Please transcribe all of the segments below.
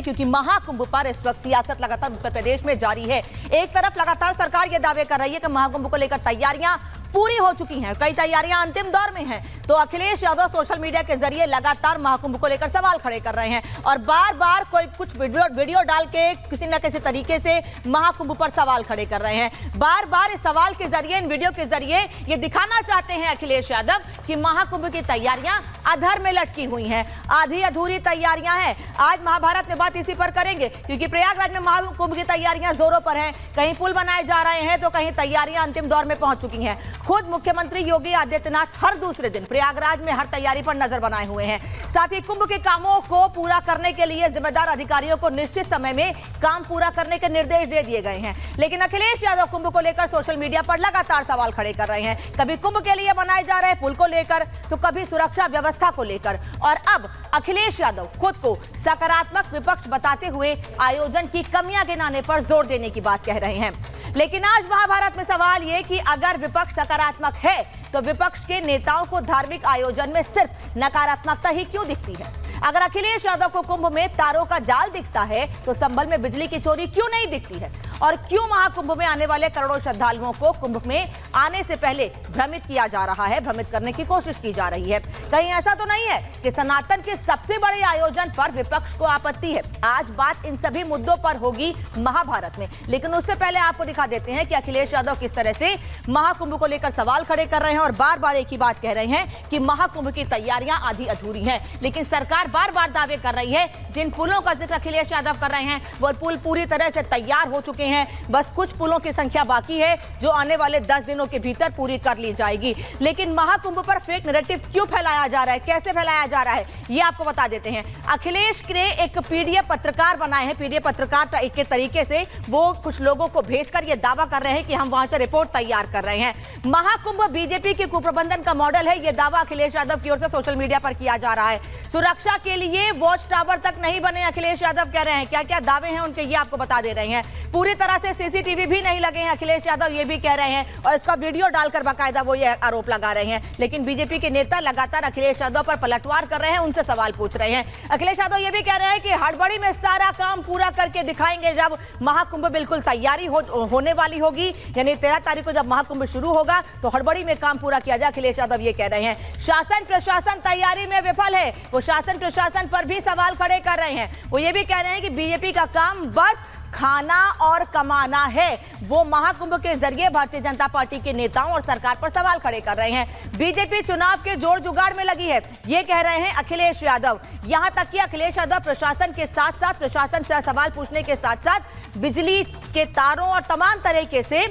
क्योंकि महाकुंभ पर इस वक्त सियासत लगातार उत्तर प्रदेश में जारी है। एक तरफ लगातार सरकार ये दावे कर रही है कि महाकुंभ को लेकर तैयारियां पूरी हो चुकी हैं, कई तैयारियां अंतिम दौर में हैं, तो अखिलेश यादव सोशल मीडिया के जरिए लगातार महाकुंभ को लेकर सवाल खड़े कर रहे हैं और बार बार कोई कुछ वीडियो डाल के किसी न किसी तरीके से महाकुंभ पर सवाल खड़े कर रहे हैं। बार बार इस सवाल के जरिए, इन वीडियो के जरिए ये दिखाना चाहते हैं अखिलेश यादव कि महाकुंभ की तैयारियां अधर में लटकी हुई हैं, आधी अधूरी तैयारियां हैं। आज महाभारत में बात इसी पर करेंगे क्योंकि प्रयागराज में महाकुंभ की तैयारियां जोरों पर हैं, कहीं पुल बनाए जा रहे हैं तो कहीं तैयारियां अंतिम दौर में पहुंच चुकी हैं। खुद मुख्यमंत्री योगी आदित्यनाथ हर दूसरे दिन प्रयागराज में हर तैयारी पर नजर बनाए हुए हैं। साथ ही कुंभ के कामों को पूरा करने के लिए जिम्मेदार अधिकारियों को निश्चित समय में काम पूरा करने के निर्देश दे दिए गए हैं। लेकिन अखिलेश यादव कुंभ को लेकर सोशल मीडिया पर लगातार सवाल खड़े कर रहे हैं, कभी कुंभ के लिए बनाए जा रहे पुल को लेकर तो कभी सुरक्षा व्यवस्था को लेकर। और अब अखिलेश यादव खुद को सकारात्मक विपक्ष बताते हुए आयोजन की कमियां गिनाने पर जोर देने की बात कह रहे हैं। लेकिन आज महाभारत में सवाल यह कि अगर विपक्ष सकारात्मक है तो विपक्ष के नेताओं को धार्मिक आयोजन में सिर्फ नकारात्मकता ही क्यों दिखती है? अगर अखिलेश यादव को कुंभ में तारों का जाल दिखता है तो संभल में बिजली की चोरी क्यों नहीं दिखती है? और क्यों महाकुंभ में आने वाले करोड़ों श्रद्धालुओं को कुंभ में आने से पहले भ्रमित किया जा रहा है, भ्रमित करने की कोशिश की जा रही है? कहीं ऐसा तो नहीं है कि सनातन के सबसे बड़े आयोजन पर विपक्ष को आपत्ति है? आज बात इन सभी मुद्दों पर होगी महाभारत में, लेकिन उससे पहले आपको दिखा देते हैं कि अखिलेश यादव किस तरह से महाकुंभ को लेकर सवाल खड़े कर रहे हैं और बार बार एक ही बात कह रहे हैं कि महाकुंभ की तैयारियां आधी अधूरी हैं। लेकिन सरकार बार बार दावे कर रही है, जिन पुलों का जिक्र अखिलेश यादव कर रहे हैं वो पुल पूरी तरह से तैयार हो चुके हैं, बस कुछ पुलों की संख्या बाकी है जो आने वाले 10 दिनों के भीतर पूरी कर ली जाएगी। लेकिन महाकुंभ पर फेक नैरेटिव क्यों फैलाया जा रहा है, कैसे फैलाया जा रहा है, ये आपको बता देते हैं। अखिलेश ने एक पीडीएफ पत्रकार बनाए हैं, पीडीएफ पत्रकार के तरीके से वो कुछ लोगों को भेजकर ये दावा कर रहे हैं कि हम वहां से रिपोर्ट तैयार कर रहे हैं। महाकुंभ बीजेपी के कुप्रबंधन का मॉडल है, ये दावा अखिलेश यादव की ओर से सोशल मीडिया पर किया जा रहा है। सुरक्षा के लिए वॉच टावर तक नहीं बने, अखिलेश यादव कह रहे हैं। क्या क्या दावे हैं उनके, ये आपको बता दे रहे हैं। पूरी तरह से सीसीटीवी भी नहीं लगे हैं, अखिलेश यादव ये भी कह रहे हैं और इसका वीडियो डालकर बाकायदा वो ये आरोप लगा रहे हैं। लेकिन बीजेपी के नेता लगातार अखिलेश यादव पर पलटवार कर रहे हैं, उनसे सवाल पूछ रहे हैं। अखिलेश यादव ये भी कह रहे हैं कि हड़बड़ी में सारा काम पूरा करके दिखाएंगे जब महाकुंभ बिल्कुल तैयारी होने वाली होगी, यानी 13 तारीख को जब महाकुंभ शुरू होगा तो हड़बड़ी में काम पूरा किया जाए, अखिलेश यादव ये कह रहे हैं। शासन प्रशासन तैयारी में विफल है, वो शासन प्रशासन पर भी सवाल खड़े कर रहे हैं। वो ये भी कह रहे हैं कि बीजेपी का काम बस खाना और कमाना है। वो महाकुंभ के जरिए भारतीय जनता पार्टी के नेताओं और सरकार पर सवाल खड़े कर रहे हैं। बीजेपी चुनाव के जोड़ जुगाड़ में लगी है, ये कह रहे हैं अखिलेश यादव। यहां तक कि अखिलेश यादव प्रशासन के साथ साथ, प्रशासन से सवाल पूछने के साथ साथ बिजली के तारों और तमाम तरीके से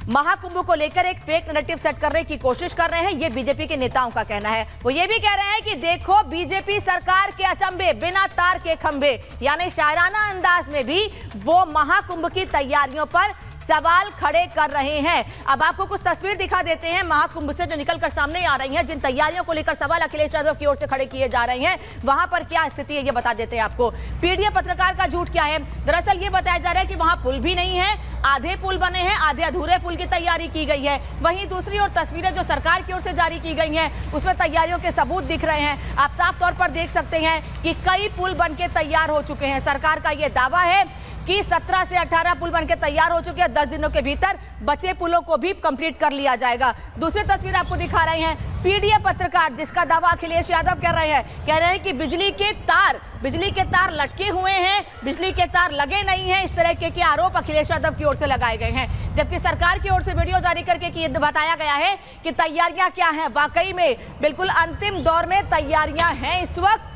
महाकुंभ को लेकर एक फेक नैरेटिव सेट करने की कोशिश कर रहे हैं, ये बीजेपी के नेताओं का कहना है। वो ये भी कह रहे हैं कि देखो बीजेपी सरकार के अचंभे, बिना तार के खंभे, यानी शायराना अंदाज में भी वो महाकुंभ की तैयारियों पर सवाल खड़े कर रहे हैं। अब आपको कुछ तस्वीर दिखा देते हैं महाकुंभ से जो निकलकर सामने आ रही हैं, जिन तैयारियों को लेकर सवाल अखिलेश यादव की ओर से खड़े किए जा रहे हैं, वहां पर क्या स्थिति है ये बता देते हैं आपको। पीडीएफ पत्रकार का झूठ क्या है? दरअसल ये बताया जा रहा है कि वहां पुल भी नहीं है, आधे पुल बने हैं, आधे अधूरे पुल की तैयारी की गई है। वहीं दूसरी ओर तस्वीरें जो सरकार की ओर से जारी की गई हैं उसमें तैयारियों के सबूत दिख रहे हैं। आप साफ तौर पर देख सकते हैं कि कई पुल बनके तैयार हो चुके हैं। सरकार का यह दावा है कि 17 से 18 पुल बनके तैयार हो चुके हैं, 10 दिनों के भीतर बचे पुलों को भी कंप्लीट कर लिया जाएगा। दूसरी तस्वीर आपको दिखा रहे हैं पीडीएफ पत्रकार, जिसका दावा अखिलेश यादव कर रहे हैं कि बिजली के तार लटके हुए हैं, बिजली के तार लगे नहीं हैं। इस तरह के आरोप अखिलेश यादव की ओर से लगाए गए हैं, जबकि सरकार की ओर से वीडियो जारी करके बताया गया है कि तैयारियां क्या हैं। वाकई में बिल्कुल अंतिम दौर में तैयारियां हैं इस वक्त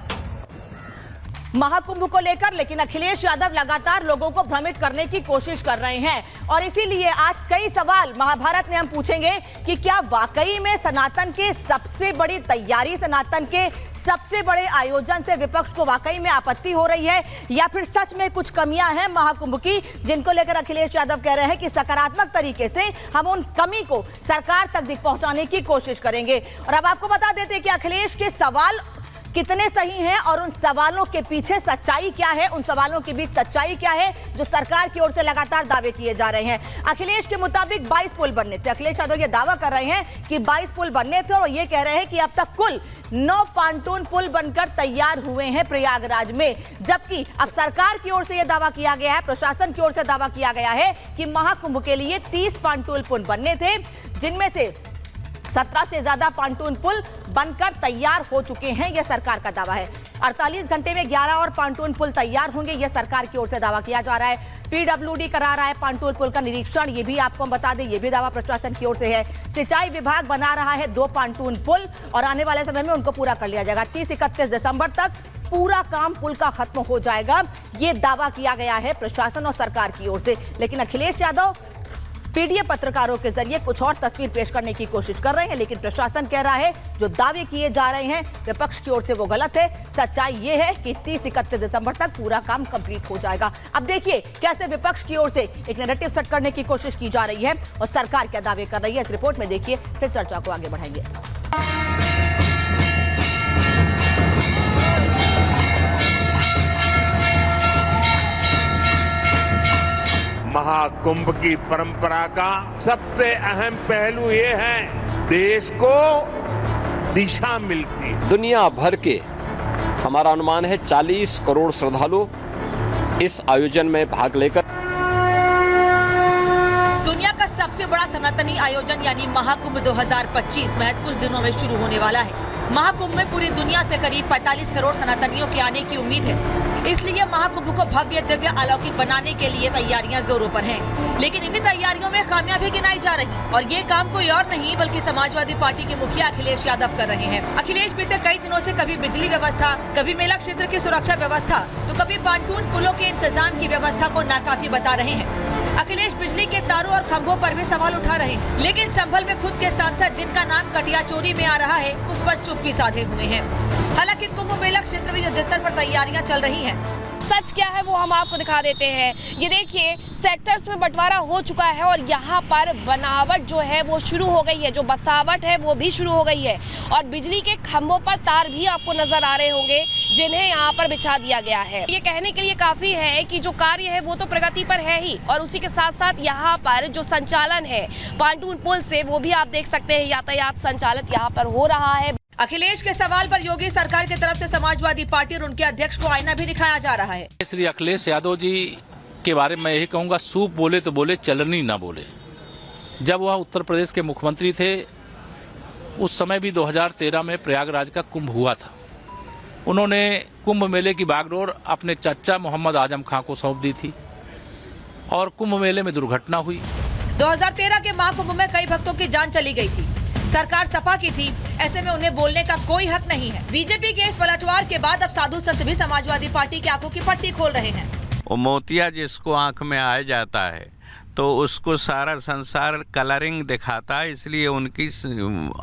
महाकुंभ को लेकर, लेकिन अखिलेश यादव लगातार लोगों को भ्रमित करने की कोशिश कर रहे हैं। और इसीलिए आज कई सवाल महाभारत में हम पूछेंगे कि क्या वाकई में सनातन के सबसे बड़ी तैयारी, सनातन के सबसे बड़े आयोजन से विपक्ष को वाकई में आपत्ति हो रही है, या फिर सच में कुछ कमियां हैं महाकुंभ की जिनको लेकर अखिलेश यादव कह रहे हैं कि सकारात्मक तरीके से हम उन कमी को सरकार तक पहुंचाने की कोशिश करेंगे। और अब आपको बता देते हैं कि अखिलेश के सवाल कितने सही हैं और उन सवालों के पीछे सच्चाई क्या है, उन सवालों के बीच सच्चाई क्या है जो सरकार की ओर से लगातार दावे किए जा रहे हैं। अखिलेश के मुताबिक 22 पुल बनने थे। अखिलेश यादव ये दावा कर रहे हैं कि 22 पुल बनने थे और ये कह रहे हैं कि अब तक कुल 9 पांटून पुल बनकर तैयार हुए हैं प्रयागराज में, जबकि अब सरकार की ओर से यह दावा किया गया है, प्रशासन की ओर से दावा किया गया है कि महाकुंभ के लिए 30 पांटून पुल बनने थे, जिनमें से 17 से ज्यादा पांटून पुल बनकर तैयार हो चुके हैं। यह सरकार का दावा है। 48 घंटे में 11 और पांटून पुल तैयार होंगे, यह सरकार की ओर से दावा किया जा रहा है। पीडब्ल्यूडी करा रहा है पांटून पुल का निरीक्षण, ये भी आपको हम बता दें, ये भी दावा प्रशासन की ओर से है। सिंचाई विभाग बना रहा है 2 पांटून पुल और आने वाले समय में उनको पूरा कर लिया जाएगा। 30-31 दिसंबर तक पूरा काम पुल का खत्म हो जाएगा, ये दावा किया गया है प्रशासन और सरकार की ओर से। लेकिन अखिलेश यादव पीडीएफ पत्रकारों के जरिए कुछ और तस्वीर पेश करने की कोशिश कर रहे हैं, लेकिन प्रशासन कह रहा है जो दावे किए जा रहे हैं विपक्ष की ओर से वो गलत है। सच्चाई ये है कि 30-31 दिसंबर तक पूरा काम कंप्लीट हो जाएगा। अब देखिए कैसे विपक्ष की ओर से एक नैरेटिव सेट करने की कोशिश की जा रही है और सरकार क्या दावे कर रही है, इस रिपोर्ट में देखिए, फिर चर्चा को आगे बढ़ाएंगे। महाकुंभ की परंपरा का सबसे अहम पहलू ये है देश को दिशा मिलती है। दुनिया भर के हमारा अनुमान है 40 करोड़ श्रद्धालु इस आयोजन में भाग लेकर दुनिया का सबसे बड़ा सनातनी आयोजन यानी महाकुंभ 2025 महज कुछ दिनों में शुरू होने वाला है। महाकुंभ में पूरी दुनिया से करीब 45 करोड़ सनातनियों के आने की उम्मीद है। इसलिए महाकुंभ को भव्य दिव्य अलौकिक बनाने के लिए तैयारियां जोरों पर हैं। लेकिन इन्हीं तैयारियों में खामियां भी गिनाई जा रही और ये काम कोई और नहीं बल्कि समाजवादी पार्टी के मुखिया अखिलेश यादव कर रहे हैं। अखिलेश बीते कई दिनों से कभी बिजली व्यवस्था, कभी मेला क्षेत्र की सुरक्षा व्यवस्था, तो कभी पांटून पुलों के इंतजाम की व्यवस्था को नाकाफी बता रहे हैं। अखिलेश बिजली के तारों और खंभों पर भी सवाल उठा रहे हैं, लेकिन संभल में खुद के सांसद जिनका नाम कटिया चोरी में आ रहा है उस पर चुप्पी साधे हुए हैं। हालांकि कुंभ मेला क्षेत्र में युद्ध स्तर पर तैयारियां चल रही हैं। सच क्या है वो हम आपको दिखा देते हैं। ये देखिए सेक्टर्स में बंटवारा हो चुका है और यहाँ पर बनावट जो है वो शुरू हो गई है, जो बसावट है वो भी शुरू हो गई है और बिजली के खंभों पर तार भी आपको नजर आ रहे होंगे जिन्हें यहाँ पर बिछा दिया गया है। ये कहने के लिए काफी है कि जो कार्य है वो तो प्रगति पर है ही और उसी के साथ साथ यहाँ पर जो संचालन है पांटून पुल से वो भी आप देख सकते हैं यातायात संचालित यहाँ पर हो रहा है। अखिलेश के सवाल पर योगी सरकार की तरफ से समाजवादी पार्टी और उनके अध्यक्ष को आईना भी दिखाया जा रहा है। श्री अखिलेश यादव जी के बारे में मैं यही कहूंगा, सूप बोले तो बोले, चलनी ना बोले। जब वह उत्तर प्रदेश के मुख्यमंत्री थे उस समय भी 2013 में प्रयागराज का कुंभ हुआ था। उन्होंने कुंभ मेले की बागडोर अपने चाचा मोहम्मद आजम खां को सौंप दी थी और कुंभ मेले में दुर्घटना हुई। 2013 के महाकुंभ में कई भक्तों की जान चली गई थी। सरकार सपा की थी, ऐसे में उन्हें बोलने का कोई हक नहीं है। बीजेपी के इस पलटवार के बाद अब साधु संत भी समाजवादी पार्टी की आंखों की पट्टी खोल रहे हैं। वो मोतिया जिसको आंख में आ जाता है तो उसको सारा संसार कलरिंग दिखाता है, इसलिए उनकी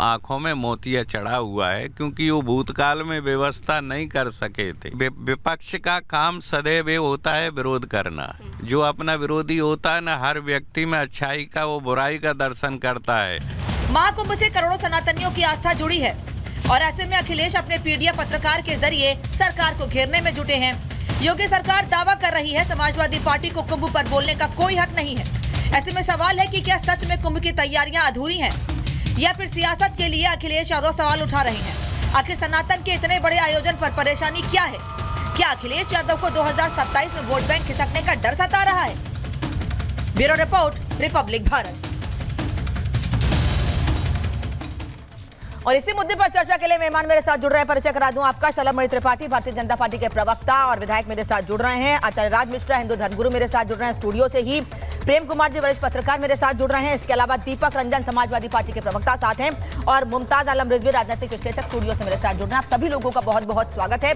आंखों में मोतिया चढ़ा हुआ है क्योंकि वो भूतकाल में व्यवस्था नहीं कर सके थे। विपक्ष का काम सदैव होता है विरोध करना। जो अपना विरोधी होता है ना, हर व्यक्ति में अच्छाई का वो बुराई का दर्शन करता है। महाकुंभ से करोड़ों सनातनियों की आस्था जुड़ी है और ऐसे में अखिलेश अपने पीडीएफ पत्रकार के जरिए सरकार को घेरने में जुटे हैं। योगी सरकार दावा कर रही है समाजवादी पार्टी को कुंभ पर बोलने का कोई हक नहीं है। ऐसे में सवाल है कि क्या सच में कुंभ की तैयारियां अधूरी हैं या फिर सियासत के लिए अखिलेश यादव सवाल उठा रहे हैं। आखिर सनातन के इतने बड़े आयोजन पर परेशानी क्या है? क्या अखिलेश यादव को 2027 में वोट बैंक खिसकने का डर सता रहा है? Bureau report, Republic Bharat. और इसी मुद्दे पर चर्चा के लिए मेहमान मेरे साथ जुड़ रहे हैं। परिचय करा दूं आपका, शलभमणि त्रिपाठी भारतीय जनता पार्टी के प्रवक्ता और विधायक मेरे साथ जुड़ रहे हैं। आचार्य राज मिश्रा हिंदू धर्मगुरु मेरे साथ जुड़ रहे हैं स्टूडियो से ही। प्रेम कुमार जी वरिष्ठ पत्रकार मेरे साथ जुड़ रहे हैं। इसके अलावा दीपक रंजन समाजवादी पार्टी के प्रवक्ता साथ हैं और मुमताज आलम रिजवी राजनीतिक विश्लेषक स्टूडियो से मेरे साथ जुड़ रहे हैं। आप सभी लोगों का बहुत बहुत स्वागत है।